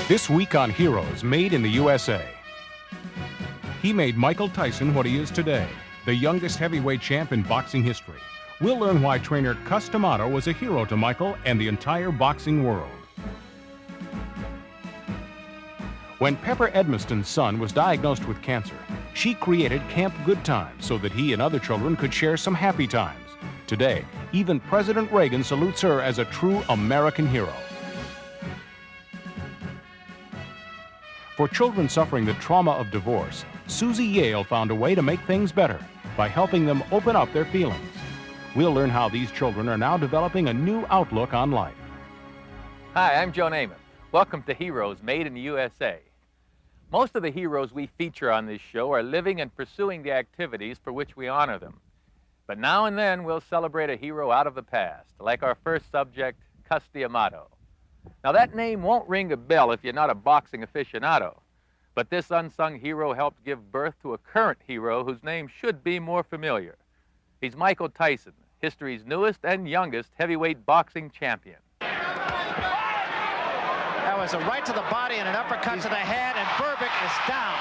This week on Heroes Made in the USA. He made Michael Tyson what he is today, the youngest heavyweight champ in boxing history. We'll learn why trainer Cus D'Amato was a hero to Michael and the entire boxing world. When Pepper Edmiston's son was diagnosed with cancer, she created Camp Good Times so that he and other children could share some happy times. Today, even President Reagan salutes her as a true American hero. For children suffering the trauma of divorce, Susie Yale found a way to make things better by helping them open up their feelings. We'll learn how these children are now developing a new outlook on life. Hi, I'm Joe Namath. Welcome to Heroes Made in the USA. Most of the heroes we feature on this show are living and pursuing the activities for which we honor them. But now and then we'll celebrate a hero out of the past, like our first subject, Cus D'Amato. Now that name won't ring a bell if you're not a boxing aficionado, but this unsung hero helped give birth to a current hero whose name should be more familiar. He's Michael Tyson, history's newest and youngest heavyweight boxing champion. That was a right to the body and an uppercut to the head, and Berbick is down.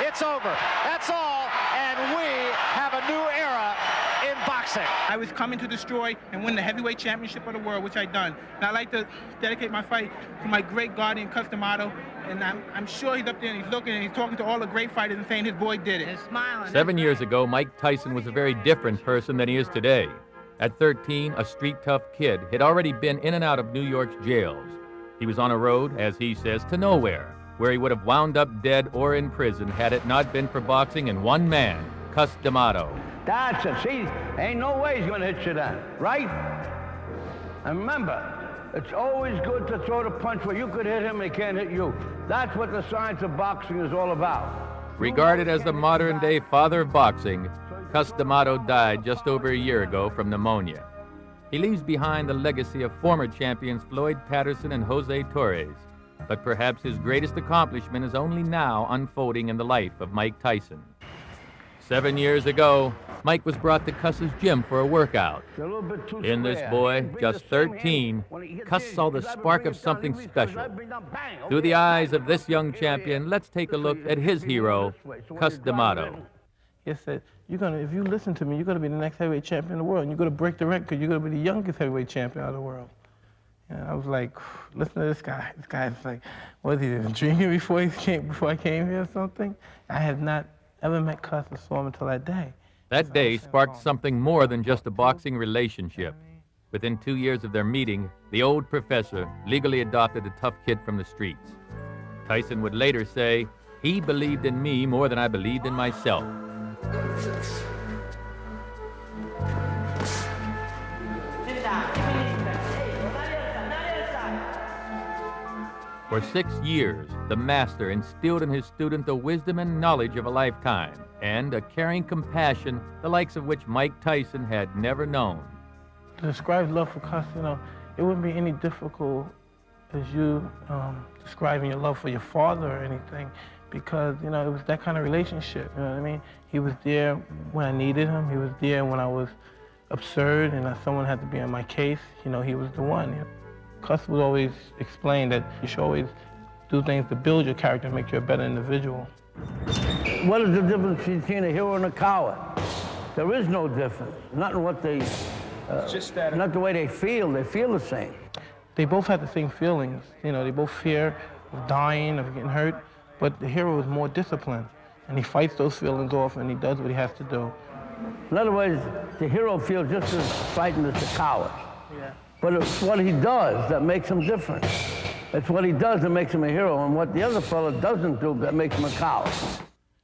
It's over. That's all, and we have a new era in boxing. I was coming to destroy and win the heavyweight championship of the world, which I done. And I'd like to dedicate my fight to my great guardian, Cus D'Amato, and I'm sure he's up there and he's looking and he's talking to all the great fighters and saying his boy did it. And smiling. 7 years ago, Mike Tyson was a very different person than he is today. At 13, a street-tough kid had already been in and out of New York's jails. He was on a road, as he says, to nowhere, where he would have wound up dead or in prison had it not been for boxing and one man, Cus D'Amato. That's it. See, ain't no way he's going to hit you then, right? And remember, it's always good to throw the punch where you could hit him and he can't hit you. That's what the science of boxing is all about. Regarded as the modern-day father of boxing, Cus D'Amato died just over a year ago from pneumonia. He leaves behind the legacy of former champions Floyd Patterson and Jose Torres, but perhaps his greatest accomplishment is only now unfolding in the life of Mike Tyson. 7 years ago, Mike was brought to Cus's gym for a workout. In this boy, just 13, Cus saw the spark of something special. Through the eyes of this young champion, let's take a look at his hero, Cus D'Amato. He said, if you listen to me, you're going to be the next heavyweight champion in the world, and you're going to break the record. You're going to be the youngest heavyweight champion of the world. And I was like, listen to this guy. This guy's like, was he dreaming before I came here or something? I had not ever met Cus or saw him until that day. That day sparked something more than just a boxing relationship. Within 2 years of their meeting, the old professor legally adopted a tough kid from the streets. Tyson would later say, he believed in me more than I believed in myself. For 6 years, the master instilled in his student the wisdom and knowledge of a lifetime, and a caring compassion the likes of which Mike Tyson had never known. To describe love for Cus, it wouldn't be any difficult as you describing your love for your father or anything, because, it was that kind of relationship, you know what I mean? He was there when I needed him. He was there when I was absurd and someone had to be on my case. He was the one. Cus would always explain that you should always do things to build your character and make you a better individual. What is the difference between a hero and a coward? There is no difference. Not in what they, not the way they feel the same. They both have the same feelings. They both fear of dying, of getting hurt, but the hero is more disciplined, and he fights those feelings off and he does what he has to do. In other words, the hero feels just as frightened as the coward. Yeah. But it's what he does that makes him different. It's what he does that makes him a hero, and what the other fellow doesn't do that makes him a coward.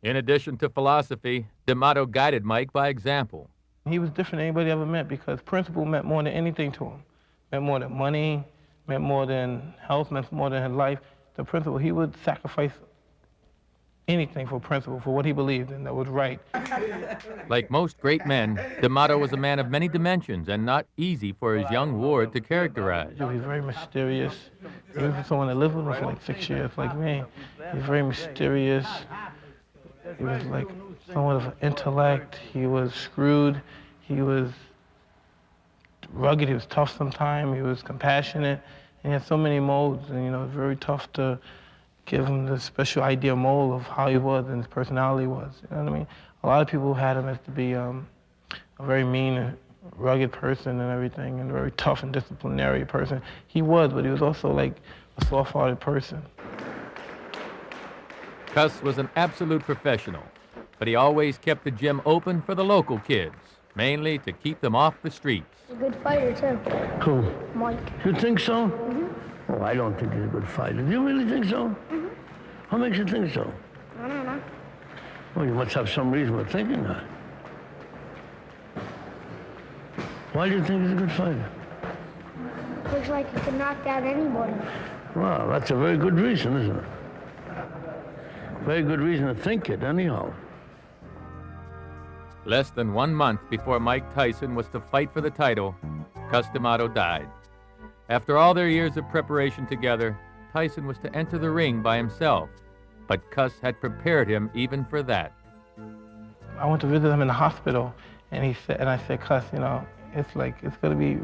In addition to philosophy, D'Amato guided Mike by example. He was different than anybody ever met because principle meant more than anything to him. Meant more than money, meant more than health, meant more than his life. The principle, he would sacrifice anything for principle, for what he believed in that was right. Like most great men, D'Amato was a man of many dimensions and not easy for his young ward to characterize. He was very mysterious. Even for someone that lived with him for like 6 years, like me, he was very mysterious. He was like somewhat of an intellect. He was screwed. He was rugged. He was tough sometimes. He was compassionate. And he had so many modes, and it was very tough to give him the special idea mold of how he was and his personality was. You know what I mean? A lot of people had him as to be a very mean, rugged person and everything, and a very tough and disciplinary person. He was, but he was also like a soft-hearted person. Cuss was an absolute professional, but he always kept the gym open for the local kids, mainly to keep them off the streets. He's a good fighter, too. Who? Mike. You think so? Mm-hmm. Oh, I don't think he's a good fighter. Do you really think so? Mm-hmm. What makes you think so? I don't know. Well, you must have some reason for thinking that. Why do you think he's a good fighter? Looks like he can knock down anybody. Well, that's a very good reason, isn't it? Very good reason to think it, anyhow. Less than 1 month before Mike Tyson was to fight for the title, Cus D'Amato died. After all their years of preparation together, Tyson was to enter the ring by himself, but Cus had prepared him even for that. I went to visit him in the hospital, and I said, Cus, you know, it's gonna be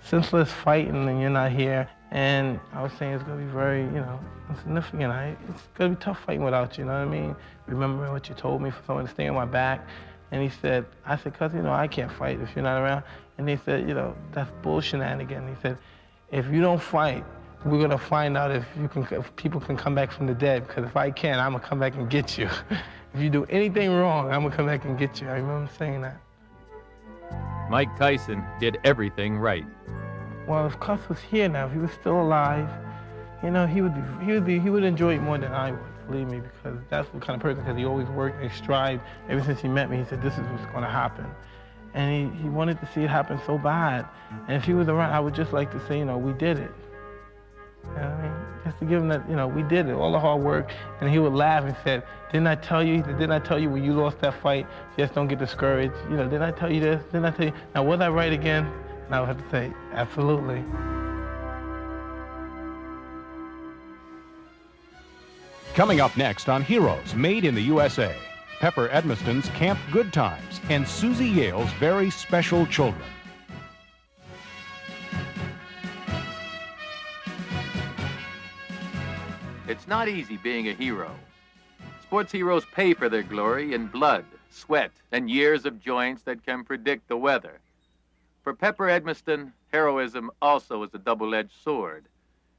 senseless fighting and you're not here. And I was saying it's gonna be very, you know, insignificant. It's gonna be tough fighting without you, you know what I mean? Remembering what you told me for someone to stay on my back. And I said, Cus, you know, I can't fight if you're not around. And he said, you know, that's bullshit. Again, he said, if you don't fight, we're gonna find out if people can come back from the dead. Because if I can, I'm gonna come back and get you. If you do anything wrong, I'm gonna come back and get you. I remember him saying that. Mike Tyson did everything right. Well, if Cus was here now, if he was still alive, you know, he would enjoy it more than I would, believe me, because that's the kind of person, because he always worked and strived. Ever since he met me, he said, this is what's going to happen. And he wanted to see it happen so bad. And if he was around, I would just like to say, you know, we did it. You know what I mean? Just to give him that, you know, we did it, all the hard work. And he would laugh and said, didn't I tell you? He said, didn't I tell you when you lost that fight, just don't get discouraged? You know, didn't I tell you this? Didn't I tell you? Now, was I right again? And I would have to say, absolutely. Coming up next on Heroes Made in the USA, Pepper Edmiston's Camp Good Times and Susie Yale's Very Special Children. It's not easy being a hero. Sports heroes pay for their glory in blood, sweat, and years of joints that can predict the weather. For Pepper Edmiston, heroism also is a double-edged sword.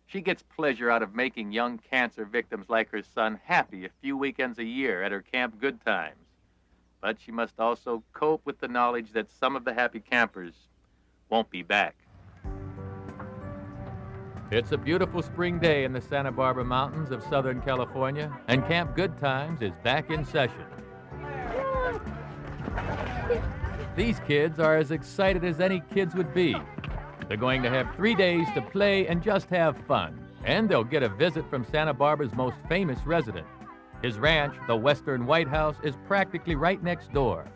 She gets pleasure out of making young cancer victims like her son happy a few weekends a year at her Camp Good Times. But she must also cope with the knowledge that some of the happy campers won't be back. It's a beautiful spring day in the Santa Barbara Mountains of Southern California, and Camp Good Times is back in session. These kids are as excited as any kids would be. They're going to have 3 days to play and just have fun. And they'll get a visit from Santa Barbara's most famous resident. His ranch, the Western White House, is practically right next door.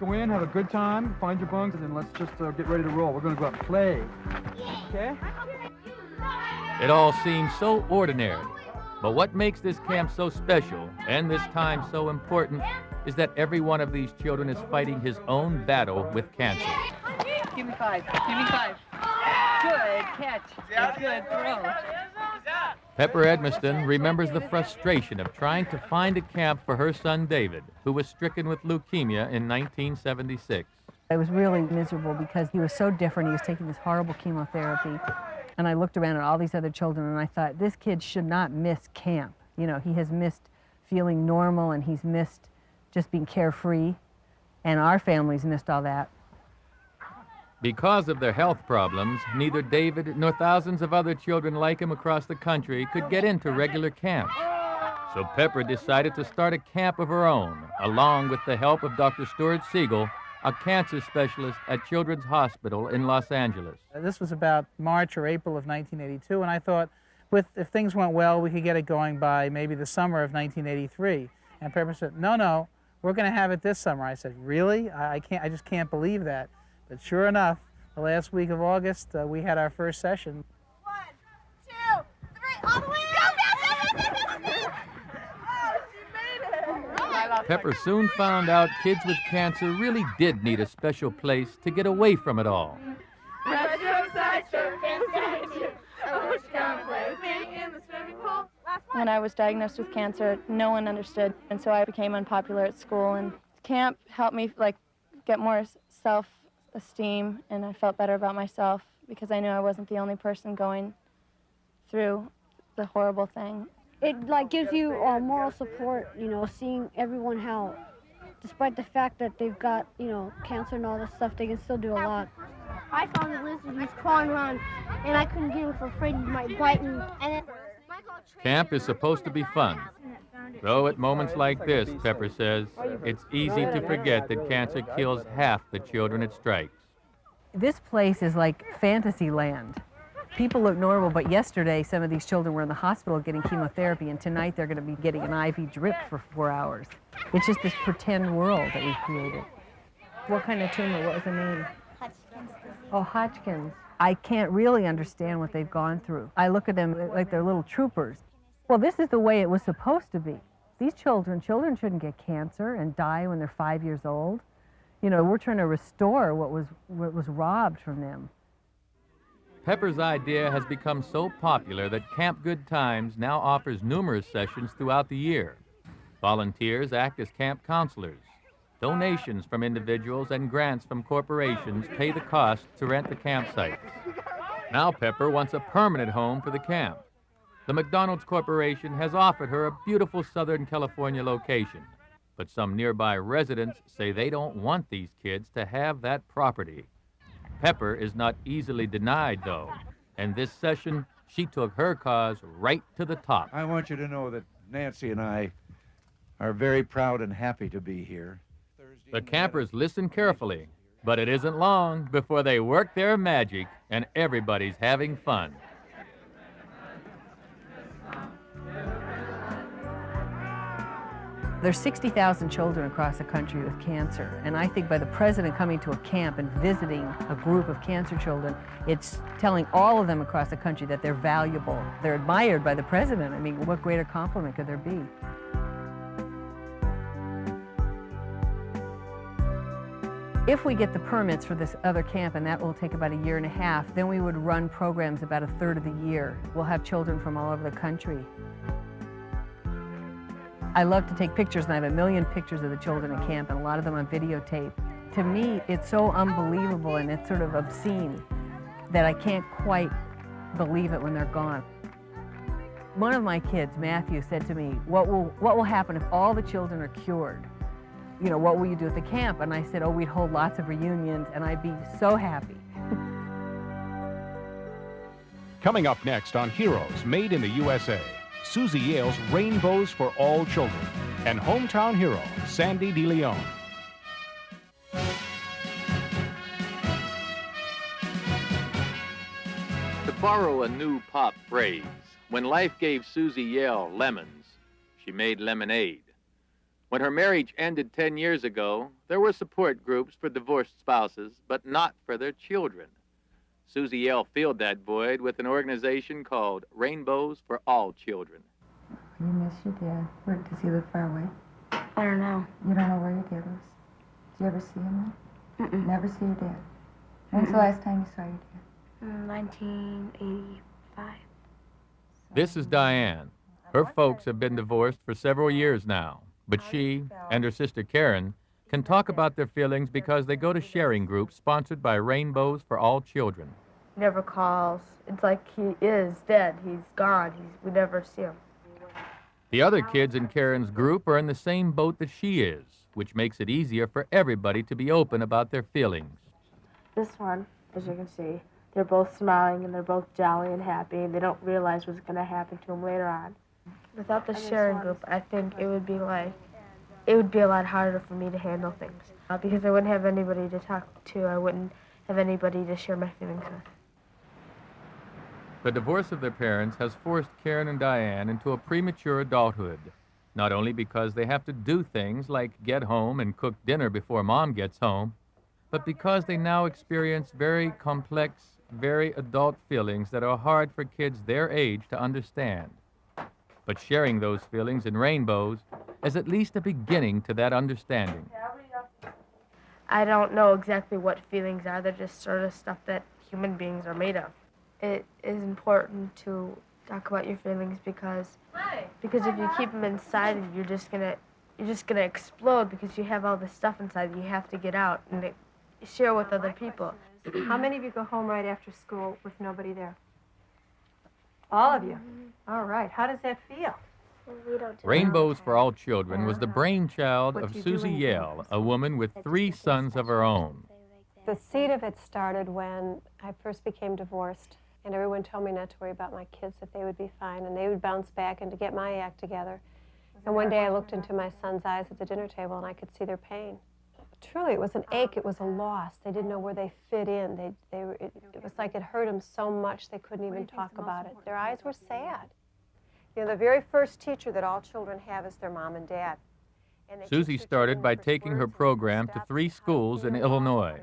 Go in, have a good time, find your bunks, and then let's just get ready to roll. We're going to go out and play. Okay? It all seems so ordinary. But what makes this camp so special and this time so important is that every one of these children is fighting his own battle with cancer. Give me 5. Give me 5. Good catch. Good throw. Pepper Edmiston remembers the frustration of trying to find a camp for her son David, who was stricken with leukemia in 1976. I was really miserable because he was so different. He was taking this horrible chemotherapy. And I looked around at all these other children and I thought, this kid should not miss camp. You know, he has missed feeling normal and he's missed just being carefree. And our family's missed all that. Because of their health problems, neither David nor thousands of other children like him across the country could get into regular camps. So Pepper decided to start a camp of her own, along with the help of Dr. Stuart Siegel, a cancer specialist at Children's Hospital in Los Angeles. This was about March or April of 1982, and I thought, if things went well, we could get it going by maybe the summer of 1983. And Pepper said, no, we're going to have it this summer. I said, really? I just can't believe that. But sure enough, the last week of August, we had our first session. 1, 2, 3, all the way up! Oh, she made it! Pepper soon found out kids with cancer really did need a special place to get away from it all. Retro side surf and statue. I wish you come play with me in the swimming pool. Last When I was diagnosed with cancer, no one understood, and so I became unpopular at school. And camp helped me get more self-esteem, and I felt better about myself because I knew I wasn't the only person going through the horrible thing. It gives you moral support, seeing everyone how, despite the fact that they've got, cancer and all this stuff, they can still do a lot. I found a lizard, he was crawling around, and I couldn't get him for afraid he might bite me. And then Camp is supposed to be fun. Though at moments like this, Pepper says, it's easy to forget that cancer kills half the children it strikes. This place is like fantasy land. People look normal, but yesterday some of these children were in the hospital getting chemotherapy, and tonight they're going to be getting an IV drip for 4 hours. It's just this pretend world that we've created. What kind of tumor? What was the name? Hodgkin's disease. Oh, Hodgkin's. I can't really understand what they've gone through. I look at them like they're little troopers. Well, this is the way it was supposed to be. These children shouldn't get cancer and die when they're 5 years old. We're trying to restore what was robbed from them. Pepper's idea has become so popular that Camp Good Times now offers numerous sessions throughout the year. Volunteers act as camp counselors. Donations from individuals and grants from corporations pay the cost to rent the campsites. Now Pepper wants a permanent home for the camp. The McDonald's Corporation has offered her a beautiful Southern California location, but some nearby residents say they don't want these kids to have that property. Pepper is not easily denied, though, and this session, she took her cause right to the top. I want you to know that Nancy and I are very proud and happy to be here. The campers listen carefully, but it isn't long before they work their magic and everybody's having fun. There's 60,000 children across the country with cancer, and I think by the president coming to a camp and visiting a group of cancer children, it's telling all of them across the country that they're valuable. They're admired by the president. I mean, what greater compliment could there be? If we get the permits for this other camp, and that will take about 1.5 years, then we would run programs about 1/3 of the year. We'll have children from all over the country. I love to take pictures, and I have 1 million pictures of the children at camp, and a lot of them on videotape. To me, it's so unbelievable, and it's sort of obscene that I can't quite believe it when they're gone. One of my kids, Matthew, said to me, what will happen if all the children are cured? What will you do at the camp? And I said, oh, we'd hold lots of reunions, and I'd be so happy. Coming up next on Heroes Made in the USA, Susie Yale's Rainbows for All Children, and hometown hero, Sandy DeLeon. To borrow a new pop phrase, when life gave Susie Yale lemons, she made lemonade. When her marriage ended 10 years ago, there were support groups for divorced spouses, but not for their children. Susie Yale filled that void with an organization called Rainbows for All Children. You miss your dad. Does he live far away? I don't know. You don't know where your dad lives? Did you ever see him then? Never see your dad. When's the last time you saw your dad? 1985. This is Diane. Her folks have been divorced for several years now, but she and her sister Karen can talk about their feelings because they go to sharing groups sponsored by Rainbows for All Children. He never calls. It's like he is dead. He's gone. We never see him. The other kids in Karen's group are in the same boat that she is, which makes it easier for everybody to be open about their feelings. This one, as you can see, they're both smiling and they're both jolly and happy, and they don't realize what's going to happen to them later on. Without the sharing group, I think it would be a lot harder for me to handle things because I wouldn't have anybody to talk to. I wouldn't have anybody to share my feelings with. The divorce of their parents has forced Karen and Diane into a premature adulthood, not only because they have to do things like get home and cook dinner before Mom gets home, but because they now experience very complex, very adult feelings that are hard for kids their age to understand. But sharing those feelings in Rainbows is at least a beginning to that understanding. I don't know exactly what feelings are. They're just sort of stuff that human beings are made of. It is important to talk about your feelings because if you keep them inside, you're just gonna explode because you have all this stuff inside that you have to get out and share with other people. How many of you go home right after school with nobody there? All of you? All right. How does that feel? Rainbows for All Children was the brainchild of Susie Yale, a woman with 3 sons of her own. The seed of it started when I first became divorced, and everyone told me not to worry about my kids, that they would be fine, and they would bounce back and to get my act together. And one day I looked into my son's eyes at the dinner table, and I could see their pain. Truly, it was an ache. It was a loss. They didn't know where they fit in. It was like it hurt them so much they couldn't even talk about it. Their eyes were sad. You know, the very first teacher that all children have is their mom and dad. Susie started by taking her program to 3 schools in Illinois.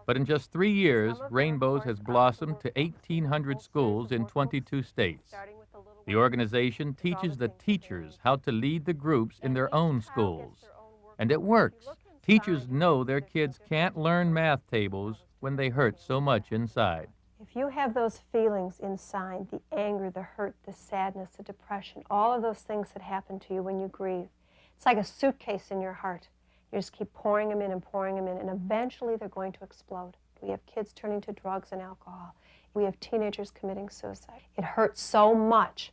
But in just 3 years, Rainbows has blossomed to 1,800 schools in 22 states. The organization teaches the teachers how to lead the groups in their own schools. And it works. Teachers know their kids can't learn math tables when they hurt so much inside. If you have those feelings inside, the anger, the hurt, the sadness, the depression, all of those things that happen to you when you grieve, it's like a suitcase in your heart. You just keep pouring them in, and eventually they're going to explode. We have kids turning to drugs and alcohol. We have teenagers committing suicide. It hurts so much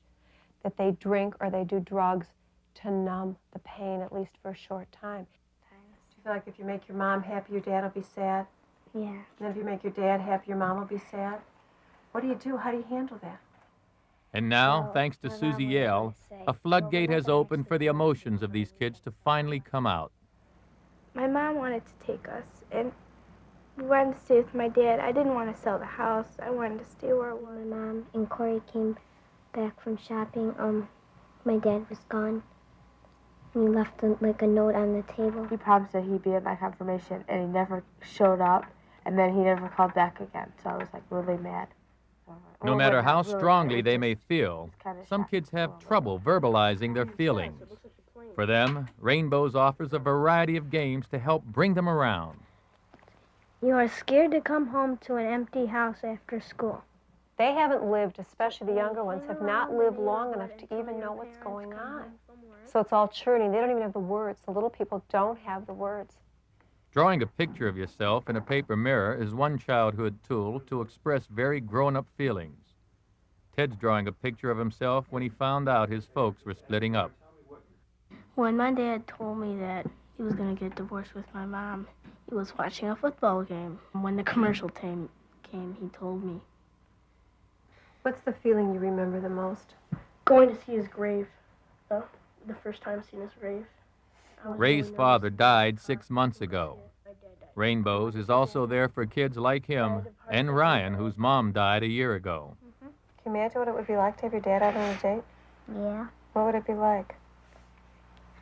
that they drink or they do drugs to numb the pain, at least for a short time. Do you feel like if you make your mom happy, your dad will be sad? Yeah. And then if you make your dad happy, your mom will be sad? What do you do? How do you handle that? And now, thanks to Susie Yale, a floodgate has opened for the emotions of these kids to finally come out. My mom wanted to take us, and we wanted to stay with my dad. I didn't want to sell the house. I wanted to stay where it was. My mom and Corey came back from shopping. My dad was gone. He left like a note on the table. He promised that he'd be at my confirmation, and he never showed up, and then he never called back again. So I was like really mad. No matter how strongly they may feel, some kids have trouble verbalizing their feelings. For them, Rainbows offers a variety of games to help bring them around. You are scared to come home to an empty house after school. They haven't lived, especially the younger ones, have not lived long enough to even know what's going on. So it's all churning. They don't even have the words. The little people don't have the words. Drawing a picture of yourself in a paper mirror is one childhood tool to express very grown-up feelings. Ted's drawing a picture of himself when he found out his folks were splitting up. When my dad told me that he was going to get divorced with my mom, he was watching a football game. When the commercial came, he told me. What's the feeling you remember the most? Going to see his grave, the first time seeing his grave. Ray's father died 6 months ago. Rainbows is also there for kids like him and Ryan, whose mom died a year ago. Can you imagine what it would be like to have your dad out on a date? Yeah. What would it be like?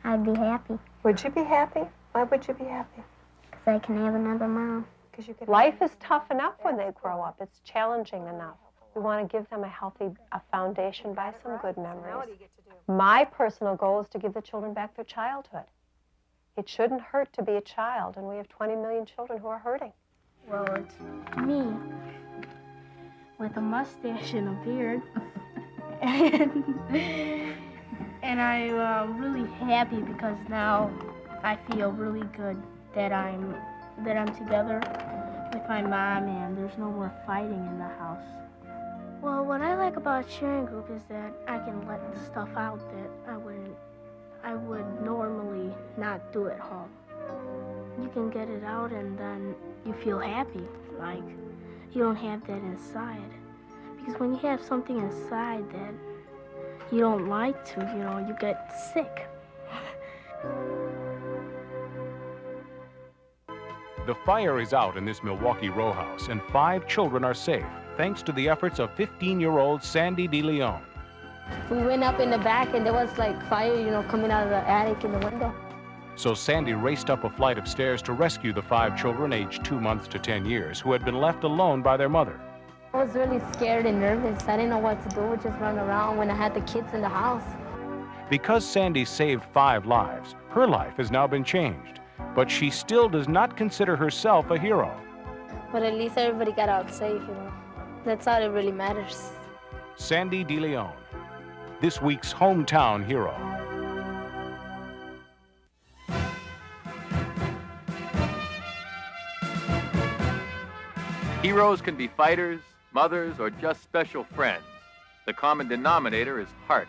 I'd be happy. Would you be happy? Why would you be happy? Because I can have another mom. Life is tough enough when they grow up. It's challenging enough. We want to give them a healthy foundation by some good memories. My personal goal is to give the children back their childhood. It shouldn't hurt to be a child, and we have 20 million children who are hurting. Well, it's me with a mustache and a beard. And I'm really happy because now I feel really good that I'm together with my mom and there's no more fighting in the house. Well, what I like about a cheering group is that I can let stuff out that I would normally not do at home. You can get it out and then you feel happy, like you don't have that inside. Because when you have something inside that you don't like to, you get sick. The fire is out in this Milwaukee row house, and 5 children are safe, thanks to the efforts of 15-year-old Sandy DeLeon. We went up in the back and there was like fire, coming out of the attic in the window. So Sandy raced up a flight of stairs to rescue the 5 children aged 2 months to 10 years who had been left alone by their mother. I was really scared and nervous. I didn't know what to do. We just run around when I had the kids in the house. Because Sandy saved 5 lives, her life has now been changed. But she still does not consider herself a hero. But at least everybody got out safe, That's all that really matters. Sandy DeLeon, this week's hometown hero. Heroes can be fighters, mothers, or just special friends. The common denominator is heart.